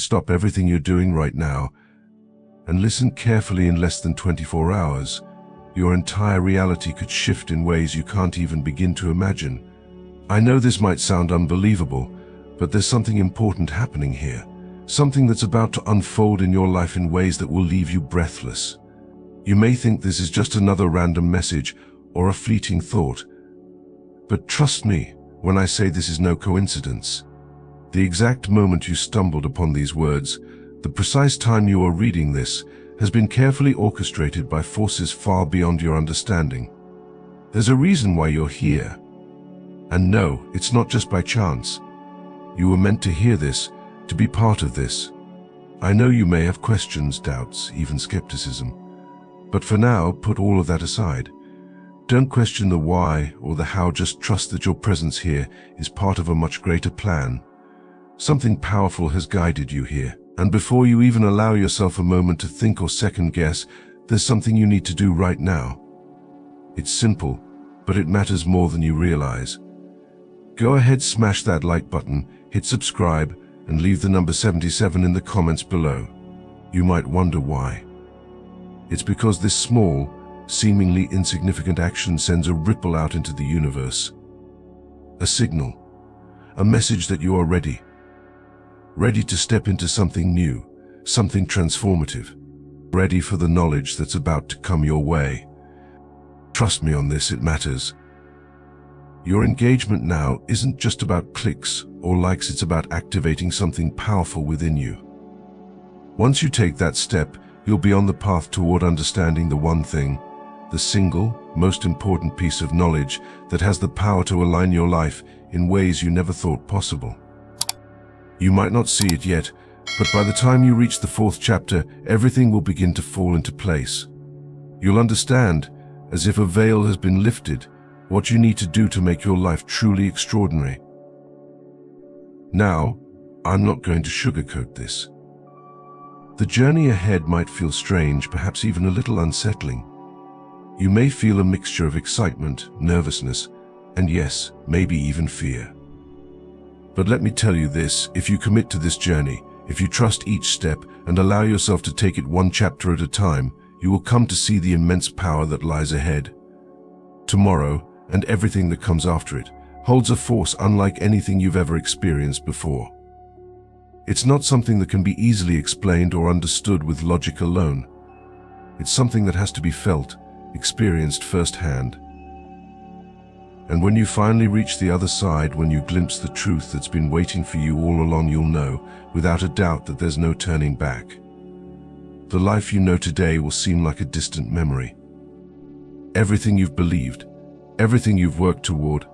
Stop everything you're doing right now and listen carefully. In less than 24 hours, your entire reality could shift in ways you can't even begin to imagine. I know this might sound unbelievable, but there's something important happening here. Something that's about to unfold in your life in ways that will leave you breathless. You may think this is just another random message or a fleeting thought, but trust me when I say this is no coincidence. The exact moment you stumbled upon these words, the precise time you are reading this, has been carefully orchestrated by forces far beyond your understanding. There's a reason why you're here. And no, it's not just by chance. You were meant to hear this, to be part of this. I know you may have questions, doubts, even skepticism. But for now, put all of that aside. Don't question the why or the how, just trust that your presence here is part of a much greater plan. Something powerful has guided you here, and before you even allow yourself a moment to think or second guess, there's something you need to do right now. It's simple, but it matters more than you realize. Go ahead, smash that like button, hit subscribe, and leave the number 77 in the comments below. You might wonder why. It's because this small, seemingly insignificant action sends a ripple out into the universe. A signal, a message that you are ready. Ready to step into something new, something transformative. Ready for the knowledge that's about to come your way. Trust me on this, it matters. Your engagement now isn't just about clicks or likes, it's about activating something powerful within you. Once you take that step, you'll be on the path toward understanding the one thing, the single, most important piece of knowledge that has the power to align your life in ways you never thought possible. You might not see it yet, but by the time you reach the 4th chapter, everything will begin to fall into place. You'll understand, as if a veil has been lifted, what you need to do to make your life truly extraordinary. Now, I'm not going to sugarcoat this. The journey ahead might feel strange, perhaps even a little unsettling. You may feel a mixture of excitement, nervousness, and yes, maybe even fear. But let me tell you this, if you commit to this journey, if you trust each step and allow yourself to take it one chapter at a time, you will come to see the immense power that lies ahead. Tomorrow, and everything that comes after it, holds a force unlike anything you've ever experienced before. It's not something that can be easily explained or understood with logic alone. It's something that has to be felt, experienced firsthand. And when you finally reach the other side, when you glimpse the truth that's been waiting for you all along, you'll know, without a doubt, that there's no turning back. The life you know today will seem like a distant memory. Everything you've believed, everything you've worked toward,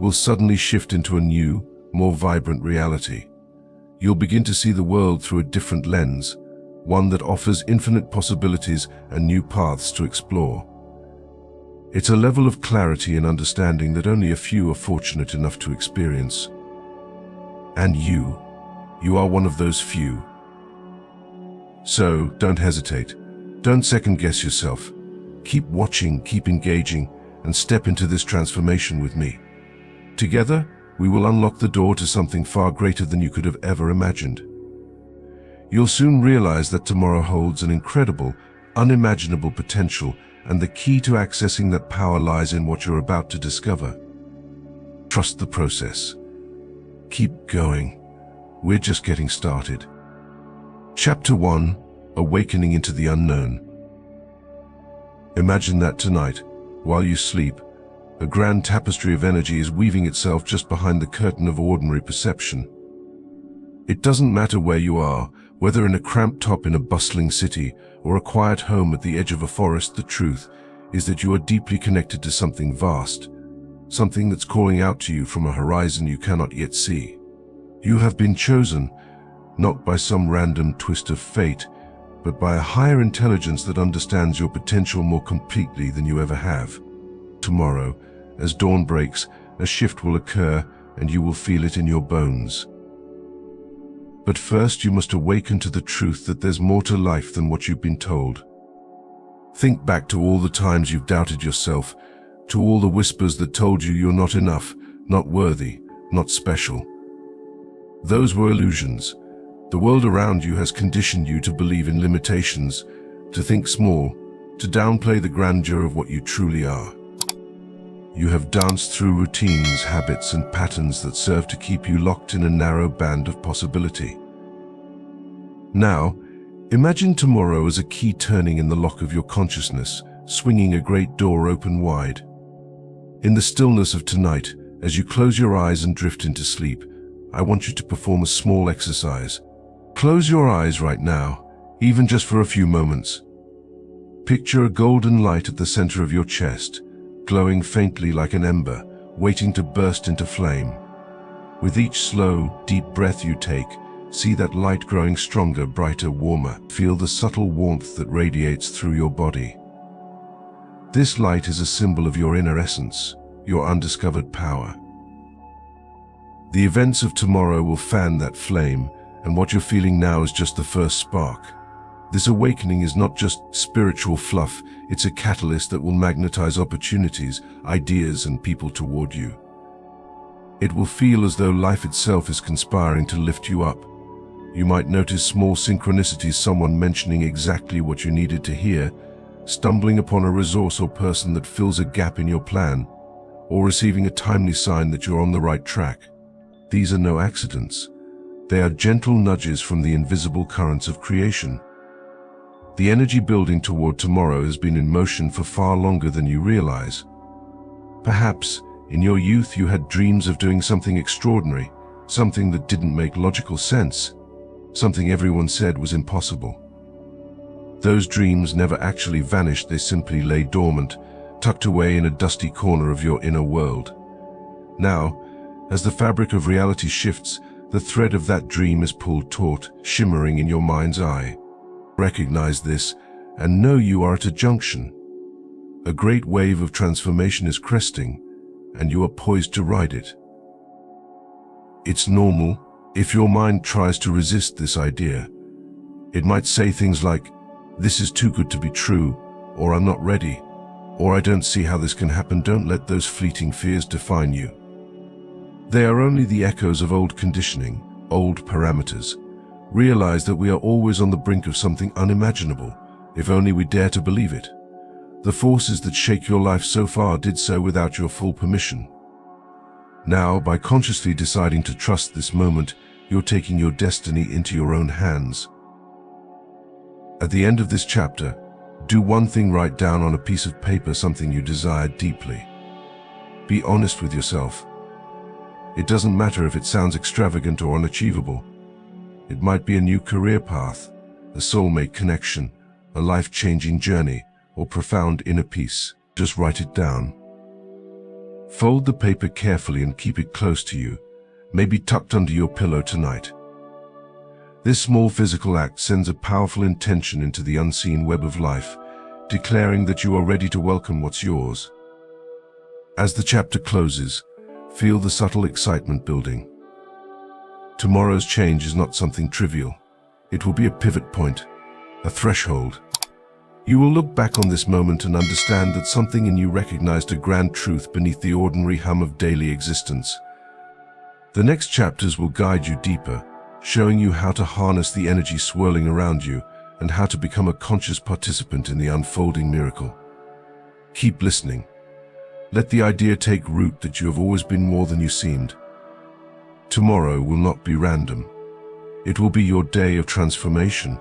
will suddenly shift into a new, more vibrant reality. You'll begin to see the world through a different lens, one that offers infinite possibilities and new paths to explore. It's a level of clarity and understanding that only a few are fortunate enough to experience. And you are one of those few. So, don't hesitate. Don't second-guess yourself. Keep watching, keep engaging, and step into this transformation with me. Together, we will unlock the door to something far greater than you could have ever imagined. You'll soon realize that tomorrow holds an incredible, unimaginable potential, and the key to accessing that power lies in what you're about to discover. Trust the process. Keep going. We're just getting started. Chapter 1: Awakening into the Unknown. Imagine that tonight, while you sleep, a grand tapestry of energy is weaving itself just behind the curtain of ordinary perception. It doesn't matter where you are, whether in a cramped top in a bustling city or a quiet home at the edge of a forest, the truth is that you are deeply connected to something vast, something that's calling out to you from a horizon you cannot yet see. You have been chosen, not by some random twist of fate, but by a higher intelligence that understands your potential more completely than you ever have. Tomorrow, as dawn breaks, a shift will occur and you will feel it in your bones. But first you must awaken to the truth that there's more to life than what you've been told. Think back to all the times you've doubted yourself, to all the whispers that told you you're not enough, not worthy, not special. Those were illusions. The world around you has conditioned you to believe in limitations, to think small, to downplay the grandeur of what you truly are. You have danced through routines, habits, and patterns that serve to keep you locked in a narrow band of possibility. Now, imagine tomorrow as a key turning in the lock of your consciousness, swinging a great door open wide. In the stillness of tonight, as you close your eyes and drift into sleep, I want you to perform a small exercise. Close your eyes right now, even just for a few moments. Picture a golden light at the center of your chest, glowing faintly like an ember, waiting to burst into flame. With each slow, deep breath you take, see that light growing stronger, brighter, warmer. Feel the subtle warmth that radiates through your body. This light is a symbol of your inner essence, your undiscovered power. The events of tomorrow will fan that flame, and what you're feeling now is just the first spark. This awakening is not just spiritual fluff, it's a catalyst that will magnetize opportunities, ideas, and people toward you. It will feel as though life itself is conspiring to lift you up. You might notice small synchronicities, someone mentioning exactly what you needed to hear, stumbling upon a resource or person that fills a gap in your plan, or receiving a timely sign that you're on the right track. These are no accidents. They are gentle nudges from the invisible currents of creation. The energy building toward tomorrow has been in motion for far longer than you realize. Perhaps, in your youth you had dreams of doing something extraordinary, something that didn't make logical sense, something everyone said was impossible. Those dreams never actually vanished, they simply lay dormant, tucked away in a dusty corner of your inner world. Now, as the fabric of reality shifts, the thread of that dream is pulled taut, shimmering in your mind's eye. Recognize this and know you are at a junction. A great wave of transformation is cresting, and you are poised to ride it. It's normal if your mind tries to resist this idea. It might say things like, "This is too good to be true," or "I'm not ready," or "I don't see how this can happen." Don't let those fleeting fears define you. They are only the echoes of old conditioning, old parameters. Realize that we are always on the brink of something unimaginable, if only we dare to believe it. The forces that shake your life so far did so without your full permission. Now, by consciously deciding to trust this moment, you're taking your destiny into your own hands. At the end of this chapter, do one thing: write down on a piece of paper something you desire deeply. Be honest with yourself. It doesn't matter if it sounds extravagant or unachievable. It might be a new career path, a soulmate connection, a life-changing journey, or profound inner peace. Just write it down. Fold the paper carefully and keep it close to you, maybe tucked under your pillow tonight. This small physical act sends a powerful intention into the unseen web of life, declaring that you are ready to welcome what's yours. As the chapter closes, feel the subtle excitement building. Tomorrow's change is not something trivial. It will be a pivot point, a threshold. You will look back on this moment and understand that something in you recognized a grand truth beneath the ordinary hum of daily existence. The next chapters will guide you deeper, showing you how to harness the energy swirling around you and how to become a conscious participant in the unfolding miracle. Keep listening. Let the idea take root that you have always been more than you seemed. Tomorrow will not be random. It will be your day of transformation.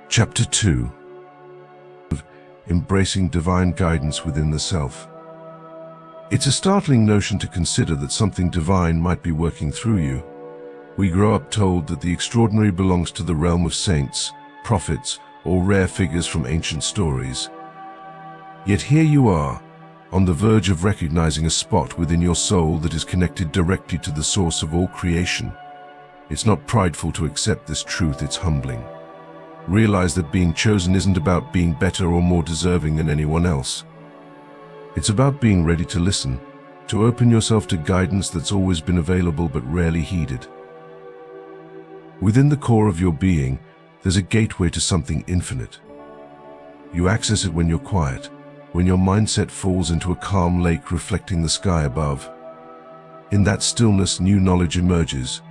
Chapter 2. Embracing divine guidance within the self. It's a startling notion to consider that something divine might be working through you. We grow up told that the extraordinary belongs to the realm of saints, prophets, or rare figures from ancient stories. Yet here you are, on the verge of recognizing a spot within your soul that is connected directly to the source of all creation. It's not prideful to accept this truth, it's humbling. Realize that being chosen isn't about being better or more deserving than anyone else. It's about being ready to listen, to open yourself to guidance that's always been available but rarely heeded. Within the core of your being, there's a gateway to something infinite. You access it when you're quiet, when your mindset falls into a calm lake reflecting the sky above. In that stillness, new knowledge emerges.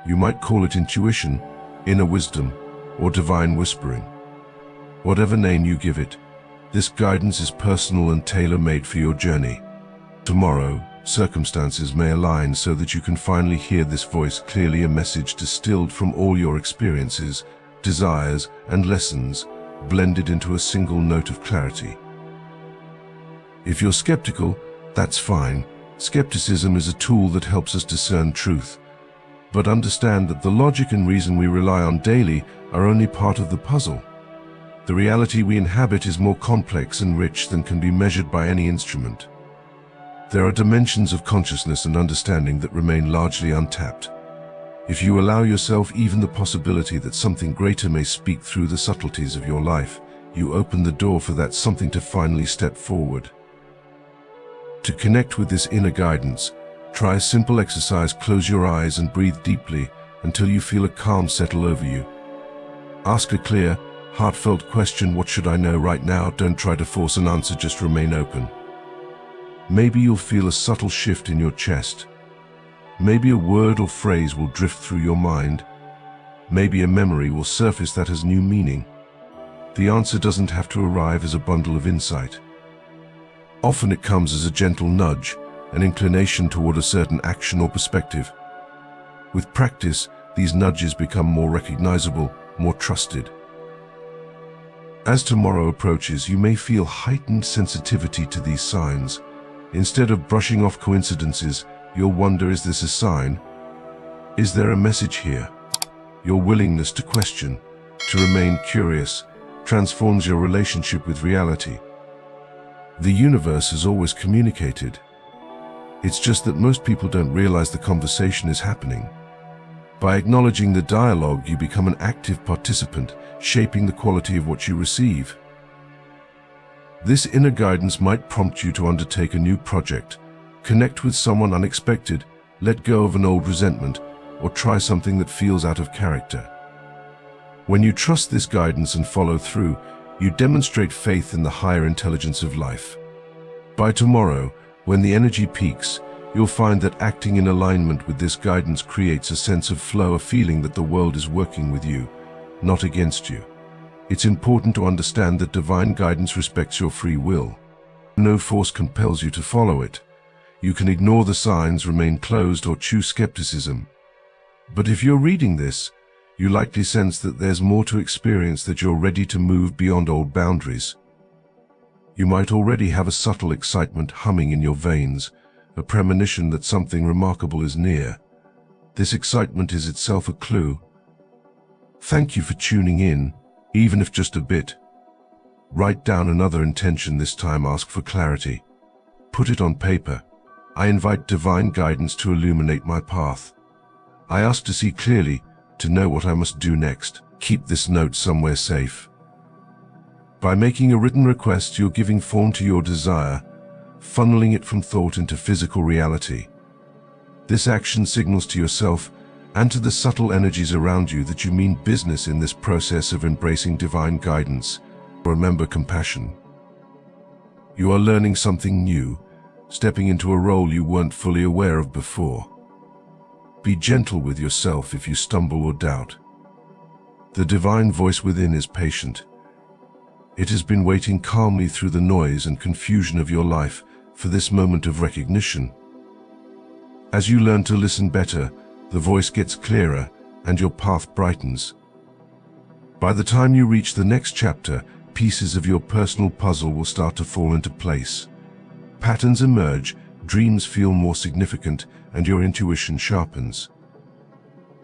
You might call it intuition, inner wisdom, or divine whispering. Whatever name you give it, this guidance is personal and tailor-made for your journey. Tomorrow, circumstances may align so that you can finally hear this voice clearly, a message distilled from all your experiences, desires, and lessons, blended into a single note of clarity. If you're skeptical, that's fine. Skepticism is a tool that helps us discern truth. But understand that the logic and reason we rely on daily are only part of the puzzle. The reality we inhabit is more complex and rich than can be measured by any instrument. There are dimensions of consciousness and understanding that remain largely untapped. If you allow yourself even the possibility that something greater may speak through the subtleties of your life, you open the door for that something to finally step forward. To connect with this inner guidance, try a simple exercise. Close your eyes and breathe deeply until you feel a calm settle over you. Ask a clear, heartfelt question: what should I know right now? Don't try to force an answer, just remain open. Maybe you'll feel a subtle shift in your chest. Maybe a word or phrase will drift through your mind. Maybe a memory will surface that has new meaning. The answer doesn't have to arrive as a bundle of insight. Often it comes as a gentle nudge, an inclination toward a certain action or perspective. With practice, these nudges become more recognizable, more trusted. As tomorrow approaches, you may feel heightened sensitivity to these signs. Instead of brushing off coincidences, you'll wonder, is this a sign? Is there a message here? Your willingness to question, to remain curious, transforms your relationship with reality. The universe has always communicated. It's just that most people don't realize the conversation is happening. By acknowledging the dialogue, you become an active participant, shaping the quality of what you receive. This inner guidance might prompt you to undertake a new project, connect with someone unexpected, let go of an old resentment, or try something that feels out of character. When you trust this guidance and follow through, you demonstrate faith in the higher intelligence of life. By tomorrow, when the energy peaks, you'll find that acting in alignment with this guidance creates a sense of flow, a feeling that the world is working with you, not against you. It's important to understand that divine guidance respects your free will. No force compels you to follow it. You can ignore the signs, remain closed, or choose skepticism. But if you're reading this, you likely sense that there's more to experience, that you're ready to move beyond old boundaries. You might already have a subtle excitement humming in your veins, a premonition that something remarkable is near. This excitement is itself a clue. Thank you for tuning in, even if just a bit. Write down another intention this time. Ask for clarity. Put it on paper. I invite divine guidance to illuminate my path. I ask to see clearly, to know what I must do next. Keep this note somewhere safe. By making a written request, you're giving form to your desire, funneling it from thought into physical reality. This action signals to yourself and to the subtle energies around you that you mean business in this process of embracing divine guidance. Remember compassion. You are learning something new, stepping into a role you weren't fully aware of before. Be gentle with yourself if you stumble or doubt. The divine voice within is patient. It has been waiting calmly through the noise and confusion of your life for this moment of recognition. As you learn to listen better, the voice gets clearer and your path brightens. By the time you reach the next chapter, pieces of your personal puzzle will start to fall into place. Patterns emerge, dreams feel more significant, and your intuition sharpens.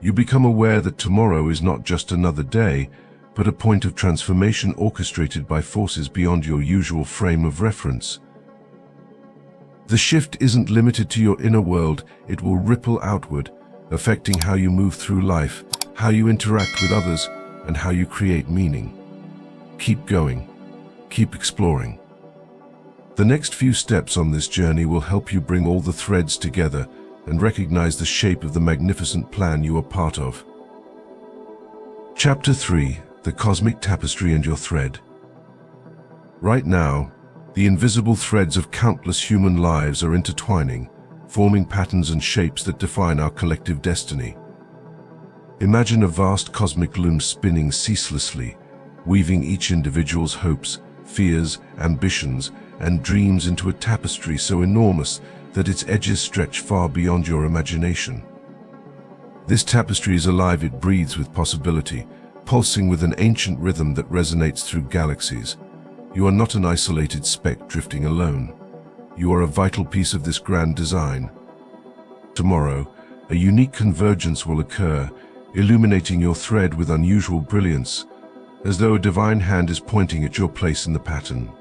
You become aware that tomorrow is not just another day, but a point of transformation orchestrated by forces beyond your usual frame of reference. The shift isn't limited to your inner world, it will ripple outward, affecting how you move through life, how you interact with others, and how you create meaning. Keep going. Keep exploring. The next few steps on this journey will help you bring all the threads together and recognize the shape of the magnificent plan you are part of. Chapter 3: The Cosmic Tapestry and Your Thread. Right now, the invisible threads of countless human lives are intertwining, forming patterns and shapes that define our collective destiny. Imagine a vast cosmic loom spinning ceaselessly, weaving each individual's hopes, fears, ambitions, and dreams into a tapestry so enormous that its edges stretch far beyond your imagination. This tapestry is alive, it breathes with possibility, pulsing with an ancient rhythm that resonates through galaxies. You are not an isolated speck drifting alone. You are a vital piece of this grand design. Tomorrow, a unique convergence will occur, illuminating your thread with unusual brilliance, as though a divine hand is pointing at your place in the pattern.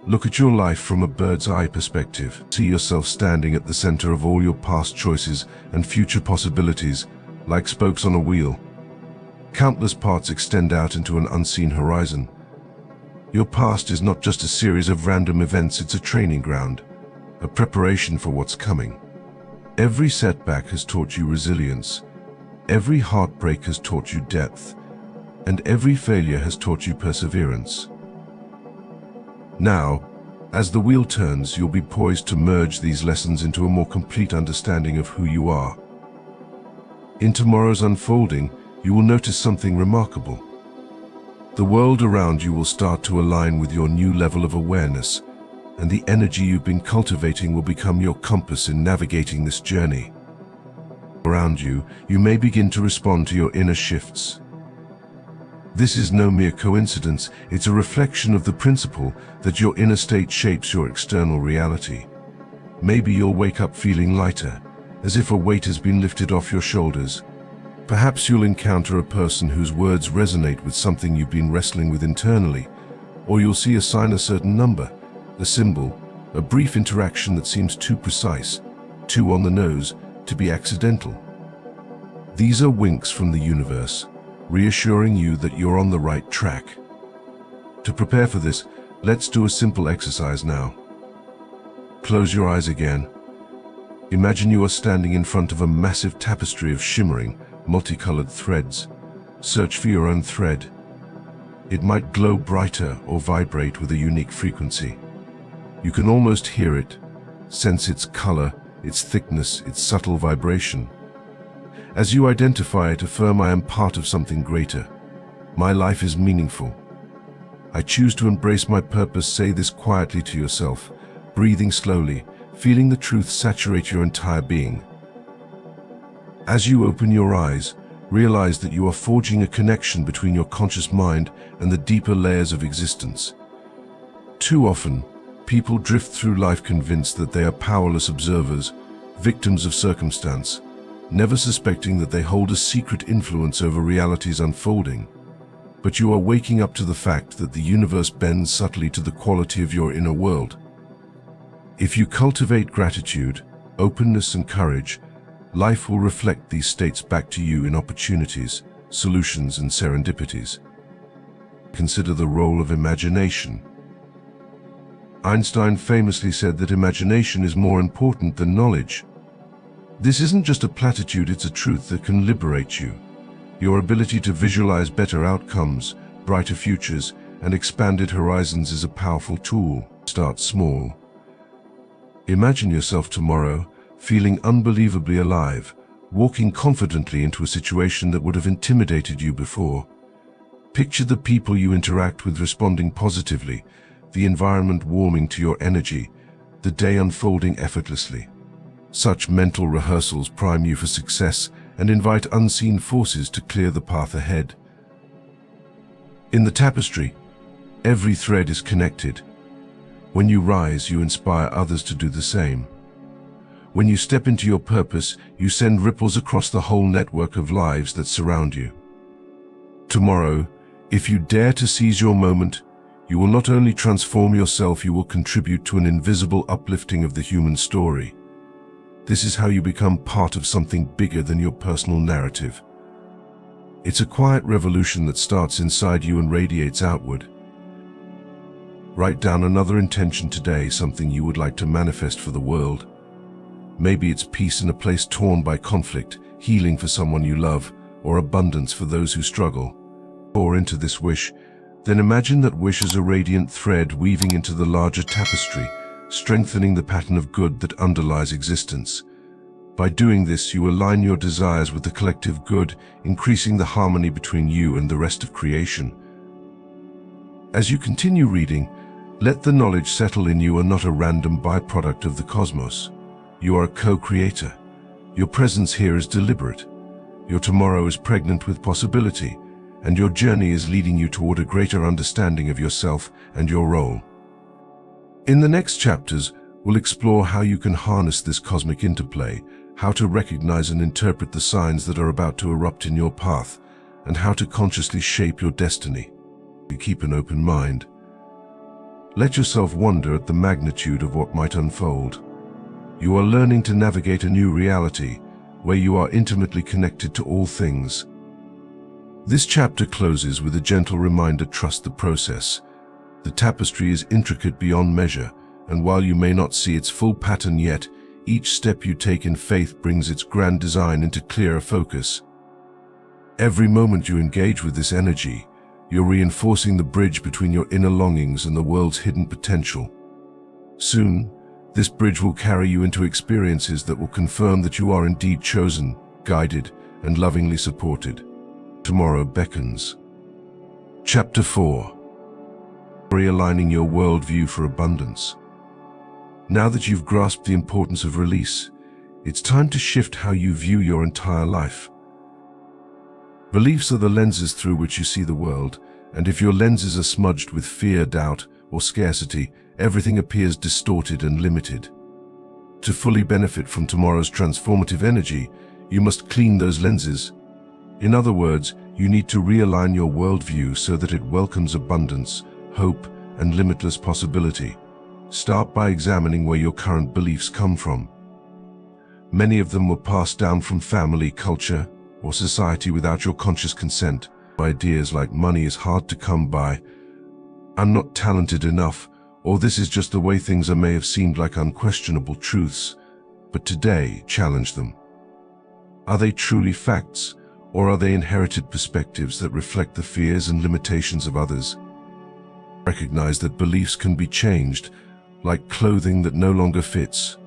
Look at your life from a bird's-eye perspective. See yourself standing at the center of all your past choices and future possibilities, like spokes on a wheel. Countless parts extend out into an unseen horizon. Your past is not just a series of random events, it's a training ground, a preparation for what's coming. Every setback has taught you resilience, every heartbreak has taught you depth, and every failure has taught you perseverance. Now, as the wheel turns, you'll be poised to merge these lessons into a more complete understanding of who you are. In tomorrow's unfolding, you will notice something remarkable. The world around you will start to align with your new level of awareness, and the energy you've been cultivating will become your compass in navigating this journey. Around you, you may begin to respond to your inner shifts. This is no mere coincidence, it's a reflection of the principle that your inner state shapes your external reality. Maybe you'll wake up feeling lighter, as if a weight has been lifted off your shoulders. Perhaps you'll encounter a person whose words resonate with something you've been wrestling with internally, or you'll see a sign, a certain number, a symbol, a brief interaction that seems too precise, too on the nose, to be accidental. These are winks from the universe, reassuring you that you're on the right track. To prepare for this, let's do a simple exercise now. Close your eyes again. Imagine you are standing in front of a massive tapestry of shimmering, multicolored threads. Search for your own thread. It might glow brighter or vibrate with a unique frequency. You can almost hear it, sense its color, its thickness, its subtle vibration. As you identify it, affirm, I am part of something greater. My life is meaningful. I choose to embrace my purpose. Say this quietly to yourself, breathing slowly, feeling the truth saturate your entire being. As you open your eyes, realize that you are forging a connection between your conscious mind and the deeper layers of existence. Too often, people drift through life convinced that they are powerless observers, victims of circumstance, never suspecting that they hold a secret influence over reality's unfolding. But you are waking up to the fact that the universe bends subtly to the quality of your inner world. If you cultivate gratitude, openness, and courage, life will reflect these states back to you in opportunities, solutions, and serendipities. Consider the role of imagination. Einstein famously said that imagination is more important than knowledge. This isn't just a platitude, it's a truth that can liberate you. Your ability to visualize better outcomes, brighter futures, and expanded horizons is a powerful tool. Start small. Imagine yourself tomorrow, feeling unbelievably alive, walking confidently into a situation that would have intimidated you before. Picture the people you interact with responding positively, the environment warming to your energy, the day unfolding effortlessly. Such mental rehearsals prime you for success and invite unseen forces to clear the path ahead. In the tapestry, every thread is connected. When you rise, you inspire others to do the same. When you step into your purpose, you send ripples across the whole network of lives that surround you. Tomorrow, if you dare to seize your moment, you will not only transform yourself, you will contribute to an invisible uplifting of the human story. This is how you become part of something bigger than your personal narrative. It's a quiet revolution that starts inside you and radiates outward. Write down another intention today, something you would like to manifest for the world. Maybe it's peace in a place torn by conflict, healing for someone you love, or abundance for those who struggle. Pour into this wish, then imagine that wish as a radiant thread weaving into the larger tapestry, strengthening the pattern of good that underlies existence. By doing this, you align your desires with the collective good, increasing the harmony between you and the rest of creation. As you continue reading, let the knowledge settle in you are not a random byproduct of the cosmos. You are a co-creator. Your presence here is deliberate. Your tomorrow is pregnant with possibility, and your journey is leading you toward a greater understanding of yourself and your role. In the next chapters, we'll explore how you can harness this cosmic interplay, how to recognize and interpret the signs that are about to erupt in your path, and how to consciously shape your destiny. Keep an open mind. Let yourself wonder at the magnitude of what might unfold. You are learning to navigate a new reality, where you are intimately connected to all things. This chapter closes with a gentle reminder: trust the process. The tapestry is intricate beyond measure, and while you may not see its full pattern yet, each step you take in faith brings its grand design into clearer focus. Every moment you engage with this energy, you're reinforcing the bridge between your inner longings and the world's hidden potential. Soon, this bridge will carry you into experiences that will confirm that you are indeed chosen, guided, and lovingly supported. Tomorrow beckons. Chapter 4. Realigning your worldview for abundance. Now that you've grasped the importance of release, it's time to shift how you view your entire life. Beliefs are the lenses through which you see the world, and if your lenses are smudged with fear, doubt, or scarcity, everything appears distorted and limited. To fully benefit from tomorrow's transformative energy, you must clean those lenses. In other words, you need to realign your worldview so that it welcomes abundance, hope, and limitless possibility. Start by examining where your current beliefs come from. Many of them were passed down from family, culture, or society without your conscious consent. Ideas like money is hard to come by, I'm not talented enough, or this is just the way things are may have seemed like unquestionable truths, but today challenge them. Are they truly facts, or are they inherited perspectives that reflect the fears and limitations of others? Recognize that beliefs can be changed, like clothing that no longer fits.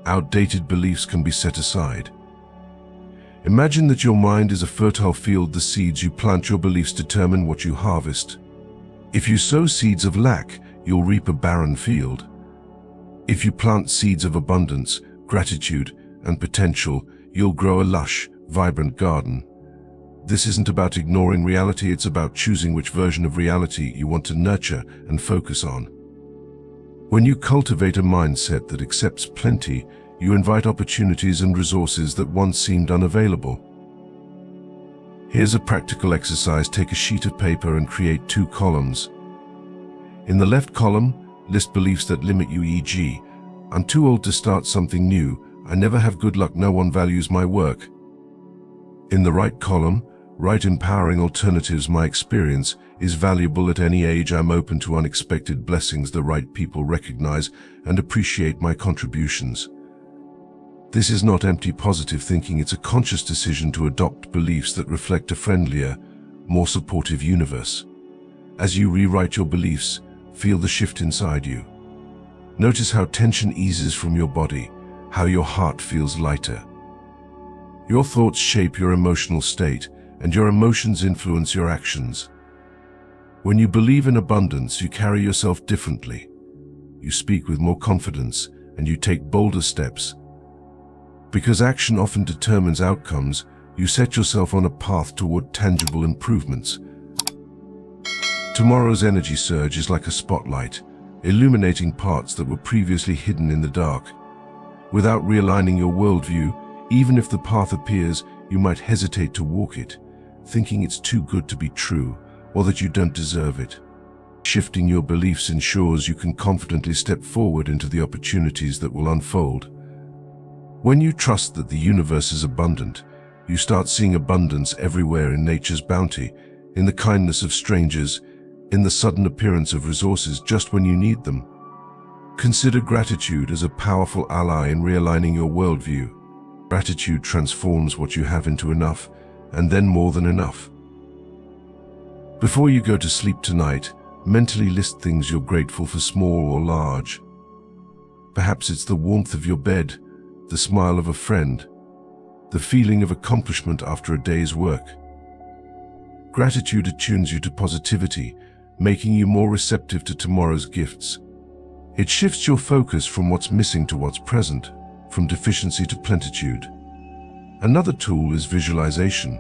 Outdated beliefs can be set aside. Imagine that your mind is a fertile field. The seeds you plant, your beliefs determine what you harvest. If you sow seeds of lack, you'll reap a barren field. If you plant seeds of abundance, gratitude, and potential, you'll grow a lush, vibrant garden. This isn't about ignoring reality, it's about choosing which version of reality you want to nurture and focus on. When you cultivate a mindset that accepts plenty, you invite opportunities and resources that once seemed unavailable. Here's a practical exercise. Take a sheet of paper and create 2 columns. In the left column, list beliefs that limit you, e.g., I'm too old to start something new, I never have good luck, no one values my work. In the right column, write empowering alternatives. My experience is valuable at any age, I'm open to unexpected blessings, the right people recognize and appreciate my contributions. This is not empty positive thinking, it's a conscious decision to adopt beliefs that reflect a friendlier, more supportive universe. As you rewrite your beliefs, feel the shift inside you. Notice how tension eases from your body, how your heart feels lighter. Your thoughts shape your emotional state, and your emotions influence your actions. When you believe in abundance, you carry yourself differently. You speak with more confidence, and you take bolder steps. Because action often determines outcomes, you set yourself on a path toward tangible improvements. Tomorrow's energy surge is like a spotlight, illuminating parts that were previously hidden in the dark. Without realigning your worldview, even if the path appears, you might hesitate to walk it, thinking it's too good to be true, or that you don't deserve it. Shifting your beliefs ensures you can confidently step forward into the opportunities that will unfold. When you trust that the universe is abundant, you start seeing abundance everywhere, in nature's bounty, in the kindness of strangers, in the sudden appearance of resources just when you need them. Consider gratitude as a powerful ally in realigning your worldview. Gratitude transforms what you have into enough, and then more than enough. Before you go to sleep tonight, mentally list things you're grateful for, small or large. Perhaps it's the warmth of your bed, the smile of a friend, the feeling of accomplishment after a day's work. Gratitude attunes you to positivity, making you more receptive to tomorrow's gifts. It shifts your focus from what's missing to what's present, from deficiency to plenitude. Another tool is visualization.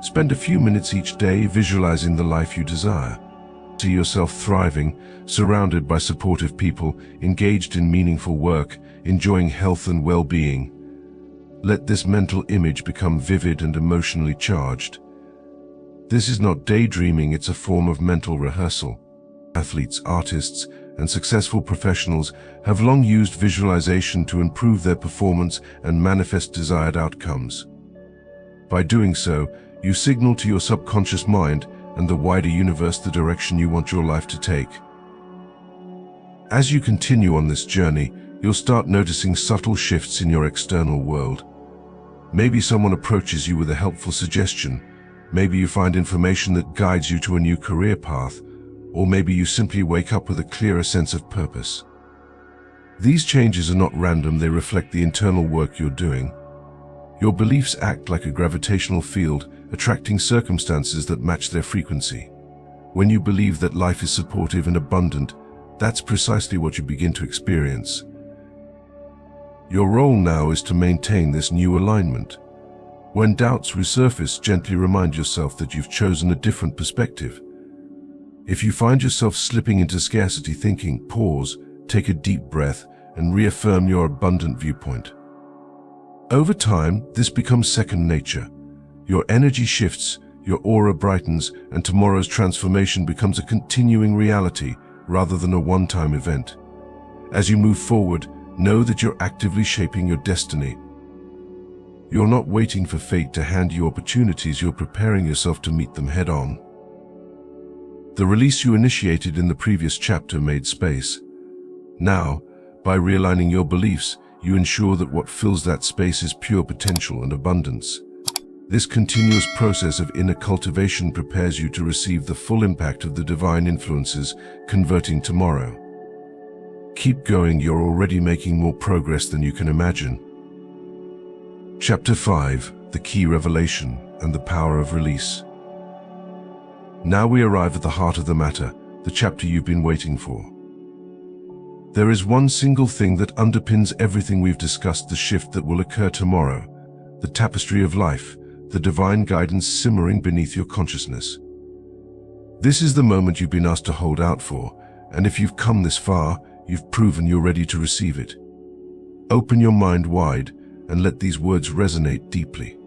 Spend a few minutes each day visualizing the life you desire. See yourself thriving, surrounded by supportive people, engaged in meaningful work, enjoying health and well-being. Let this mental image become vivid and emotionally charged. This is not daydreaming, it's a form of mental rehearsal. Athletes, artists, and successful professionals have long used visualization to improve their performance and manifest desired outcomes. By doing so, you signal to your subconscious mind and the wider universe the direction you want your life to take. As you continue on this journey, you'll start noticing subtle shifts in your external world. Maybe someone approaches you with a helpful suggestion. Maybe you find information that guides you to a new career path. Or maybe you simply wake up with a clearer sense of purpose. These changes are not random, they reflect the internal work you're doing. Your beliefs act like a gravitational field, attracting circumstances that match their frequency. When you believe that life is supportive and abundant, that's precisely what you begin to experience. Your role now is to maintain this new alignment. When doubts resurface, gently remind yourself that you've chosen a different perspective. If you find yourself slipping into scarcity thinking, pause, take a deep breath, and reaffirm your abundant viewpoint. Over time, this becomes second nature. Your energy shifts, your aura brightens, and tomorrow's transformation becomes a continuing reality rather than a one-time event. As you move forward, know that you're actively shaping your destiny. You're not waiting for fate to hand you opportunities, you're preparing yourself to meet them head-on. The release you initiated in the previous chapter made space. Now, by realigning your beliefs, you ensure that what fills that space is pure potential and abundance. This continuous process of inner cultivation prepares you to receive the full impact of the divine influences converting tomorrow. Keep going, you're already making more progress than you can imagine. Chapter 5: The Key Revelation and the Power of Release. Now we arrive at the heart of the matter, the chapter you've been waiting for. There is one single thing that underpins everything we've discussed, the shift that will occur tomorrow, the tapestry of life, the divine guidance simmering beneath your consciousness. This is the moment you've been asked to hold out for, and if you've come this far, you've proven you're ready to receive it. Open your mind wide and let these words resonate deeply.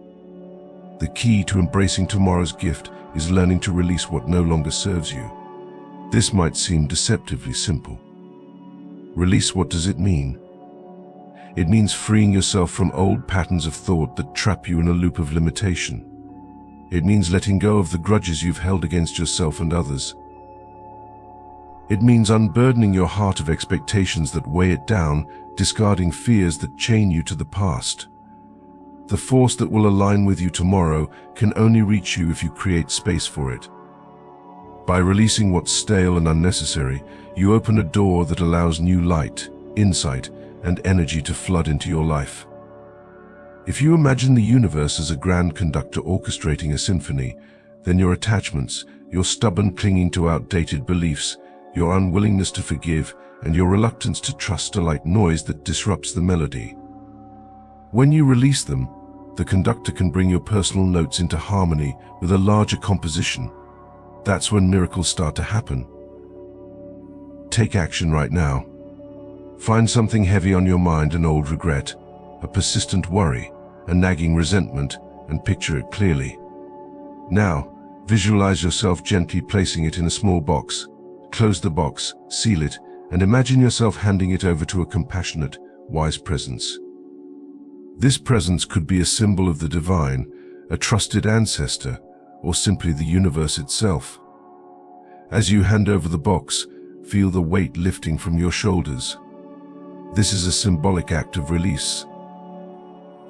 The key to embracing tomorrow's gift is learning to release what no longer serves you. This might seem deceptively simple. Release, what does it mean? It means freeing yourself from old patterns of thought that trap you in a loop of limitation. It means letting go of the grudges you've held against yourself and others. It means unburdening your heart of expectations that weigh it down, discarding fears that chain you to the past. The force that will align with you tomorrow can only reach you if you create space for it. By releasing what's stale and unnecessary, you open a door that allows new light, insight, and energy to flood into your life. If you imagine the universe as a grand conductor orchestrating a symphony, then your attachments, your stubborn clinging to outdated beliefs, your unwillingness to forgive, and your reluctance to trust are like noise that disrupts the melody. When you release them, the conductor can bring your personal notes into harmony with a larger composition. That's when miracles start to happen. Take action right now. Find something heavy on your mind, an old regret, a persistent worry, a nagging resentment, and picture it clearly. Now, visualize yourself gently placing it in a small box. Close the box, seal it, and imagine yourself handing it over to a compassionate, wise presence. This presence could be a symbol of the divine, a trusted ancestor, or simply the universe itself. As you hand over the box, feel the weight lifting from your shoulders. This is a symbolic act of release.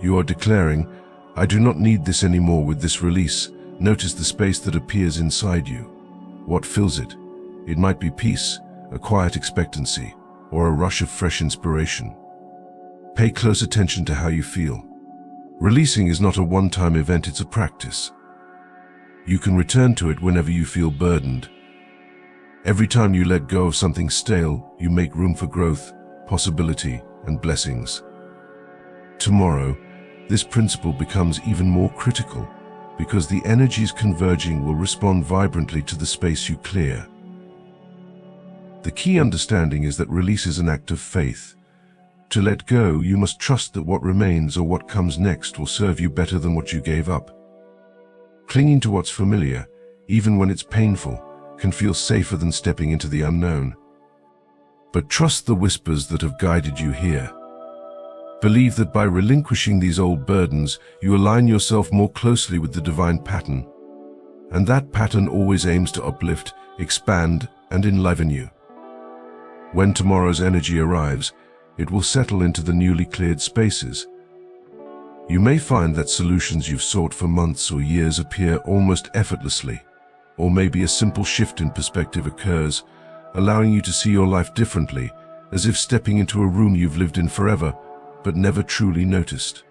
You are declaring, "I do not need this anymore." With this release, notice the space that appears inside you. What fills it? It might be peace, a quiet expectancy, or a rush of fresh inspiration. Pay close attention to how you feel. Releasing is not a one-time event, it's a practice. You can return to it whenever you feel burdened. Every time you let go of something stale, you make room for growth, possibility, and blessings. Tomorrow, this principle becomes even more critical because the energies converging will respond vibrantly to the space you clear. The key understanding is that release is an act of faith. To let go, you must trust that what remains or what comes next will serve you better than what you gave up. Clinging to what's familiar, even when it's painful, can feel safer than stepping into the unknown. But trust the whispers that have guided you here. Believe that by relinquishing these old burdens, you align yourself more closely with the divine pattern. And that pattern always aims to uplift, expand, and enliven you. When tomorrow's energy arrives, it will settle into the newly cleared spaces. You may find that solutions you've sought for months or years appear almost effortlessly, or maybe a simple shift in perspective occurs, allowing you to see your life differently, as if stepping into a room you've lived in forever, but never truly noticed.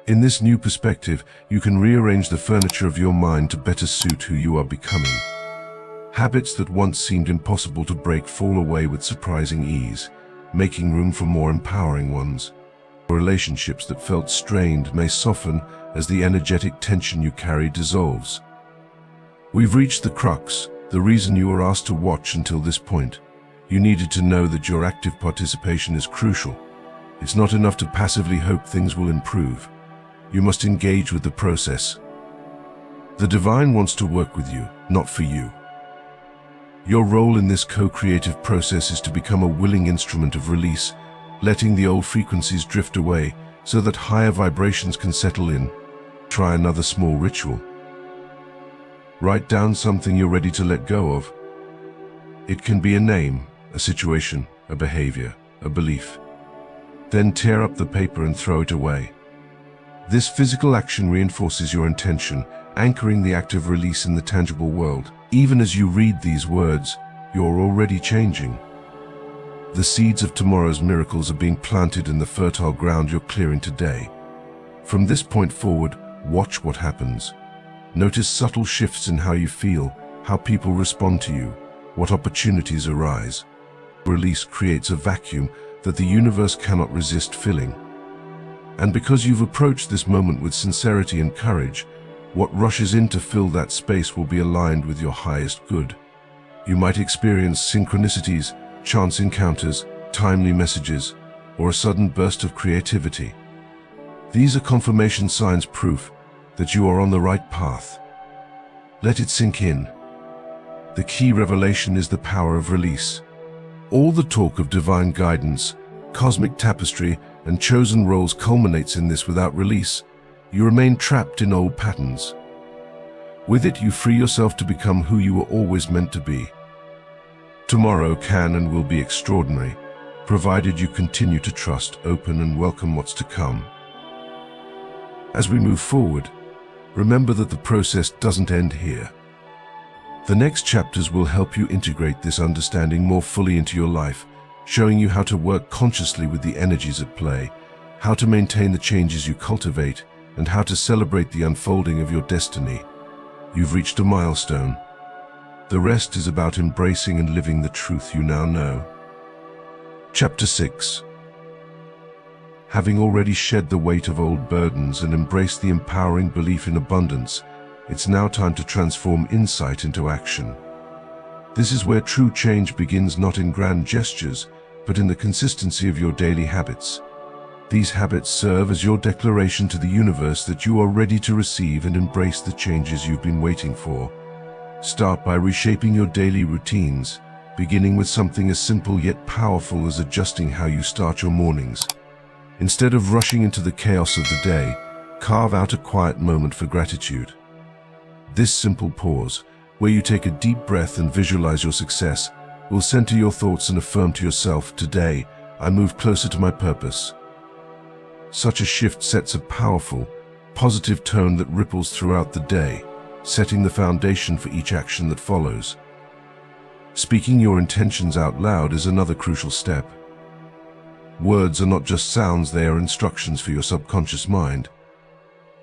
In this new perspective, you can rearrange the furniture of your mind to better suit who you are becoming. Habits that once seemed impossible to break fall away with surprising ease, making room for more empowering ones. Relationships that felt strained may soften as the energetic tension you carry dissolves. We've reached the crux, the reason you were asked to watch until this point. You needed to know that your active participation is crucial. It's not enough to passively hope things will improve. You must engage with the process. The divine wants to work with you, not for you. Your role in this co-creative process is to become a willing instrument of release, letting the old frequencies drift away so that higher vibrations can settle in. Try another small ritual. Write down something you're ready to let go of. It can be a name, a situation, a behavior, a belief. Then tear up the paper and throw it away. This physical action reinforces your intention, anchoring the act of release in the tangible world. Even as you read these words, you're already changing. The seeds of tomorrow's miracles are being planted in the fertile ground you're clearing today. From this point forward, watch what happens. Notice subtle shifts in how you feel, how people respond to you, what opportunities arise. Release creates a vacuum that the universe cannot resist filling. And because you've approached this moment with sincerity and courage, what rushes in to fill that space will be aligned with your highest good. You might experience synchronicities, chance encounters, timely messages, or a sudden burst of creativity. These are confirmation signs, proof that you are on the right path. Let it sink in. The key revelation is the power of release. All the talk of divine guidance, cosmic tapestry, and chosen roles culminates in this. Without release, you remain trapped in old patterns. With it, you free yourself to become who you were always meant to be. Tomorrow can and will be extraordinary, provided you continue to trust, open, and welcome what's to come. As we move forward, remember that the process doesn't end here. The next chapters will help you integrate this understanding more fully into your life, showing you how to work consciously with the energies at play, how to maintain the changes you cultivate, and how to celebrate the unfolding of your destiny. You've reached a milestone. The rest is about embracing and living the truth you now know. Chapter 6. Having already shed the weight of old burdens and embraced the empowering belief in abundance, it's now time to transform insight into action. This is where true change begins, not in grand gestures, but in the consistency of your daily habits. These habits serve as your declaration to the universe that you are ready to receive and embrace the changes you've been waiting for. Start by reshaping your daily routines, beginning with something as simple yet powerful as adjusting how you start your mornings. Instead of rushing into the chaos of the day, carve out a quiet moment for gratitude. This simple pause, where you take a deep breath and visualize your success, will center your thoughts and affirm to yourself, "Today, I move closer to my purpose." Such a shift sets a powerful, positive tone that ripples throughout the day, setting the foundation for each action that follows. Speaking your intentions out loud is another crucial step. Words are not just sounds, they are instructions for your subconscious mind.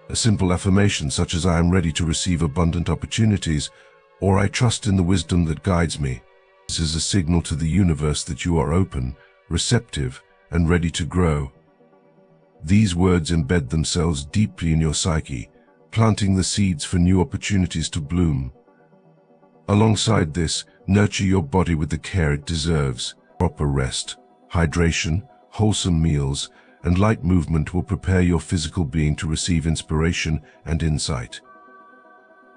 A simple affirmation such as "I am ready to receive abundant opportunities," or "I trust in the wisdom that guides me," this is a signal to the universe that you are open, receptive, and ready to grow. These words embed themselves deeply in your psyche, planting the seeds for new opportunities to bloom. Alongside this, nurture your body with the care it deserves. Proper rest, hydration, wholesome meals, and light movement will prepare your physical being to receive inspiration and insight.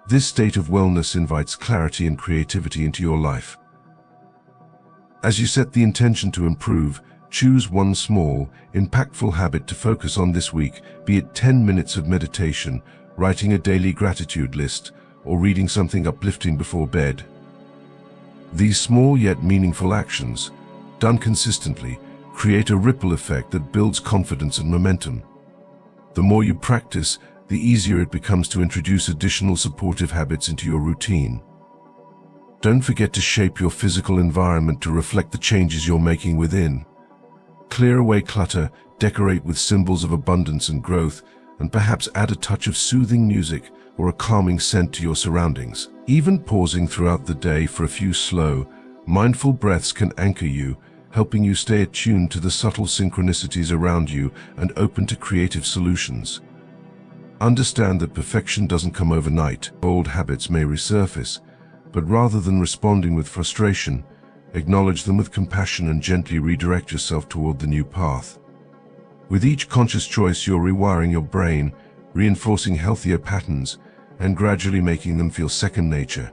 This state of wellness invites clarity and creativity into your life. As you set the intention to improve, choose one small, impactful habit to focus on this week, be it 10 minutes of meditation, writing a daily gratitude list, or reading something uplifting before bed. These small yet meaningful actions, done consistently, create a ripple effect that builds confidence and momentum. The more you practice, the easier it becomes to introduce additional supportive habits into your routine. Don't forget to shape your physical environment to reflect the changes you're making within. Clear away clutter, decorate with symbols of abundance and growth, and perhaps add a touch of soothing music or a calming scent to your surroundings. Even pausing throughout the day for a few slow, mindful breaths can anchor you, helping you stay attuned to the subtle synchronicities around you and open to creative solutions. Understand that perfection doesn't come overnight. Old habits may resurface, but rather than responding with frustration, acknowledge them with compassion and gently redirect yourself toward the new path. With each conscious choice, you're rewiring your brain, reinforcing healthier patterns, and gradually making them feel second nature.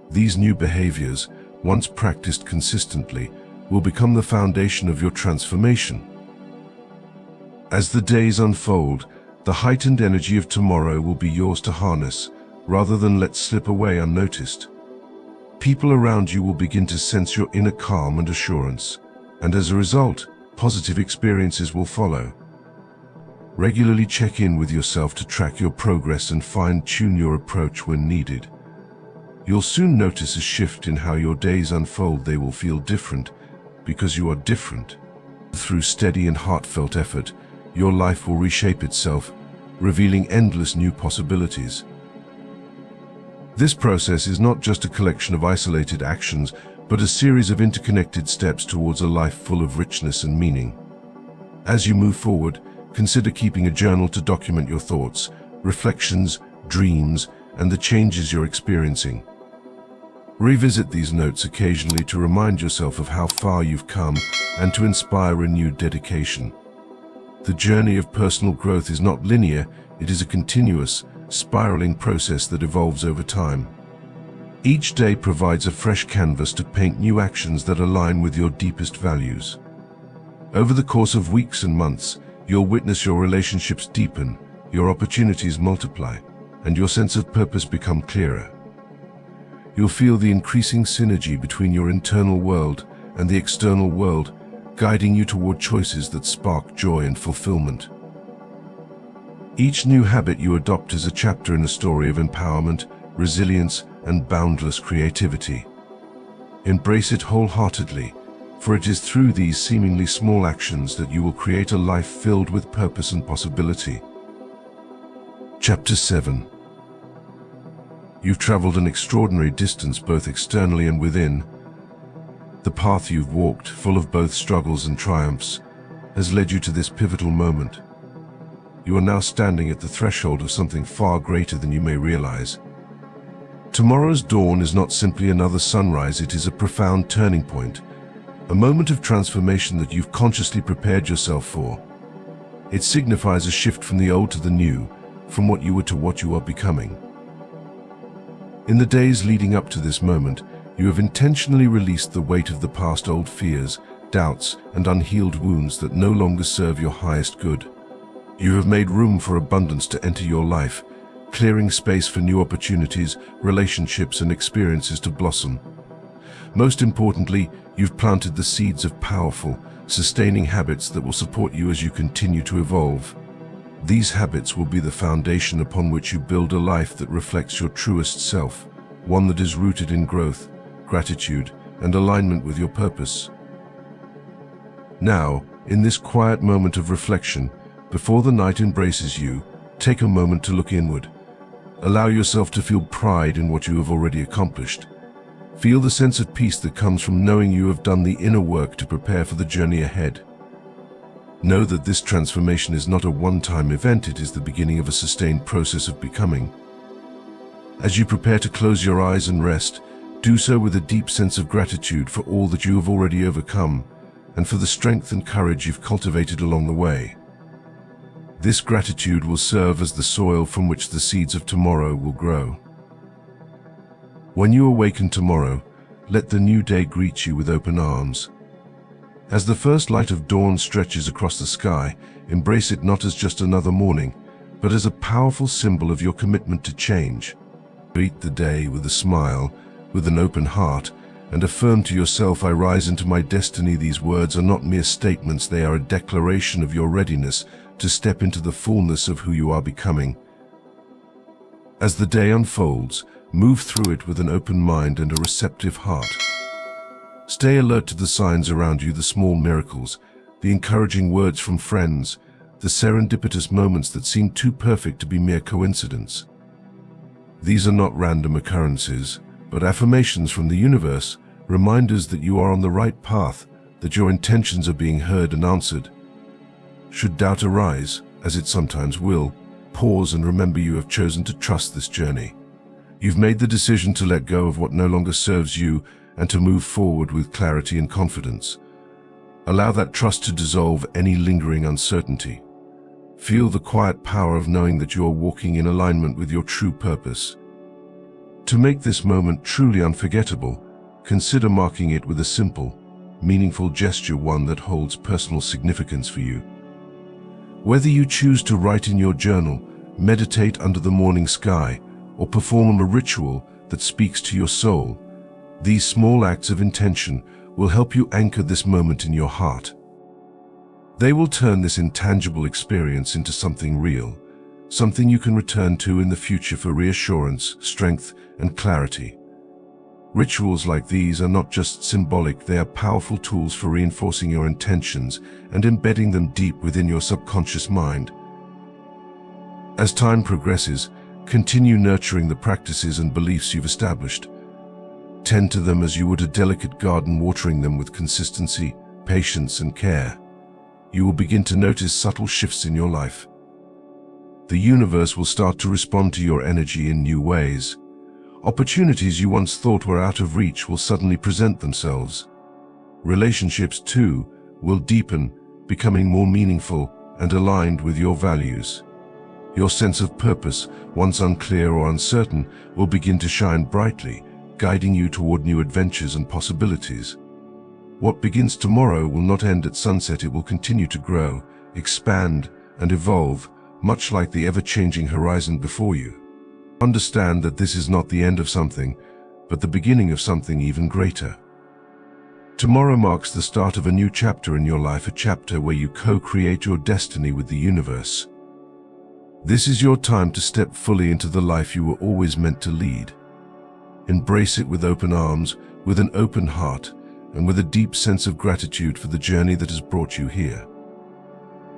These new behaviors, once practiced consistently, will become the foundation of your transformation. As the days unfold, the heightened energy of tomorrow will be yours to harness, rather than let slip away unnoticed. People around you will begin to sense your inner calm and assurance, and as a result, positive experiences will follow. Regularly check in with yourself to track your progress and fine-tune your approach when needed. You'll soon notice a shift in how your days unfold. They will feel different because you are different. Through steady and heartfelt effort, your life will reshape itself, revealing endless new possibilities. This process is not just a collection of isolated actions, but a series of interconnected steps towards a life full of richness and meaning. As you move forward, consider keeping a journal to document your thoughts, reflections, dreams, and the changes you're experiencing. Revisit these notes occasionally to remind yourself of how far you've come and to inspire renewed dedication. The journey of personal growth is not linear, it is a continuous, spiraling process that evolves over time. Each day provides a fresh canvas to paint new actions that align with your deepest values. Over the course of weeks and months, you'll witness your relationships deepen, your opportunities multiply, and your sense of purpose become clearer. You'll feel the increasing synergy between your internal world and the external world, guiding you toward choices that spark joy and fulfillment. Each new habit you adopt is a chapter in a story of empowerment, resilience, and boundless creativity. Embrace it wholeheartedly, for it is through these seemingly small actions that you will create a life filled with purpose and possibility. Chapter 7. You've traveled an extraordinary distance both externally and within. The path you've walked, full of both struggles and triumphs, has led you to this pivotal moment. You are now standing at the threshold of something far greater than you may realize. Tomorrow's dawn is not simply another sunrise, it is a profound turning point, a moment of transformation that you've consciously prepared yourself for. It signifies a shift from the old to the new, from what you were to what you are becoming. In the days leading up to this moment, you have intentionally released the weight of the past, old fears, doubts, and unhealed wounds that no longer serve your highest good. You have made room for abundance to enter your life, clearing space for new opportunities, relationships, and experiences to blossom. Most importantly, you've planted the seeds of powerful, sustaining habits that will support you as you continue to evolve. These habits will be the foundation upon which you build a life that reflects your truest self, one that is rooted in growth, gratitude, and alignment with your purpose. Now, in this quiet moment of reflection, before the night embraces you, take a moment to look inward. Allow yourself to feel pride in what you have already accomplished. Feel the sense of peace that comes from knowing you have done the inner work to prepare for the journey ahead. Know that this transformation is not a one-time event, it is the beginning of a sustained process of becoming. As you prepare to close your eyes and rest, do so with a deep sense of gratitude for all that you have already overcome and for the strength and courage you've cultivated along the way. This gratitude will serve as the soil from which the seeds of tomorrow will grow. When you awaken tomorrow, let the new day greet you with open arms. As the first light of dawn stretches across the sky, embrace it not as just another morning, but as a powerful symbol of your commitment to change. Greet the day with a smile, with an open heart, and affirm to yourself, "I rise into my destiny." These words are not mere statements, they are a declaration of your readiness to step into the fullness of who you are becoming. As the day unfolds, move through it with an open mind and a receptive heart. Stay alert to the signs around you, the small miracles, the encouraging words from friends, the serendipitous moments that seem too perfect to be mere coincidence. These are not random occurrences, but affirmations from the universe, reminders that you are on the right path, that your intentions are being heard and answered. Should doubt arise, as it sometimes will, pause and remember you have chosen to trust this journey. You've made the decision to let go of what no longer serves you and to move forward with clarity and confidence. Allow that trust to dissolve any lingering uncertainty. Feel the quiet power of knowing that you are walking in alignment with your true purpose. To make this moment truly unforgettable, consider marking it with a simple, meaningful gesture, one that holds personal significance for you. Whether you choose to write in your journal, meditate under the morning sky, or perform a ritual that speaks to your soul, these small acts of intention will help you anchor this moment in your heart. They will turn this intangible experience into something real, something you can return to in the future for reassurance, strength, and clarity. Rituals like these are not just symbolic, they are powerful tools for reinforcing your intentions and embedding them deep within your subconscious mind. As time progresses, continue nurturing the practices and beliefs you've established. Tend to them as you would a delicate garden, watering them with consistency, patience, and care. You will begin to notice subtle shifts in your life. The universe will start to respond to your energy in new ways. Opportunities you once thought were out of reach will suddenly present themselves. Relationships, too, will deepen, becoming more meaningful and aligned with your values. Your sense of purpose, once unclear or uncertain, will begin to shine brightly, guiding you toward new adventures and possibilities. What begins tomorrow will not end at sunset, it will continue to grow, expand, and evolve, much like the ever-changing horizon before you. Understand that this is not the end of something, but the beginning of something even greater. Tomorrow marks the start of a new chapter in your life, a chapter where you co-create your destiny with the universe. This is your time to step fully into the life you were always meant to lead. Embrace it with open arms, with an open heart, and with a deep sense of gratitude for the journey that has brought you here.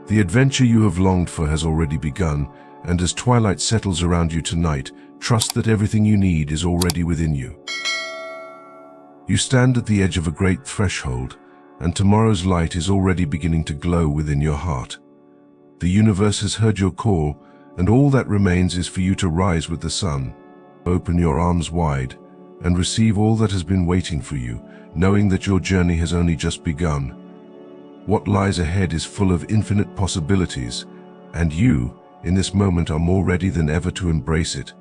The adventure you have longed for has already begun, and as twilight settles around you tonight, trust that everything you need is already within you. You stand at the edge of a great threshold, and tomorrow's light is already beginning to glow within your heart. The universe has heard your call, and all that remains is for you to rise with the sun. Open your arms wide and receive all that has been waiting for you, knowing that your journey has only just begun. What lies ahead is full of infinite possibilities, and you, in this moment, are more ready than ever to embrace it.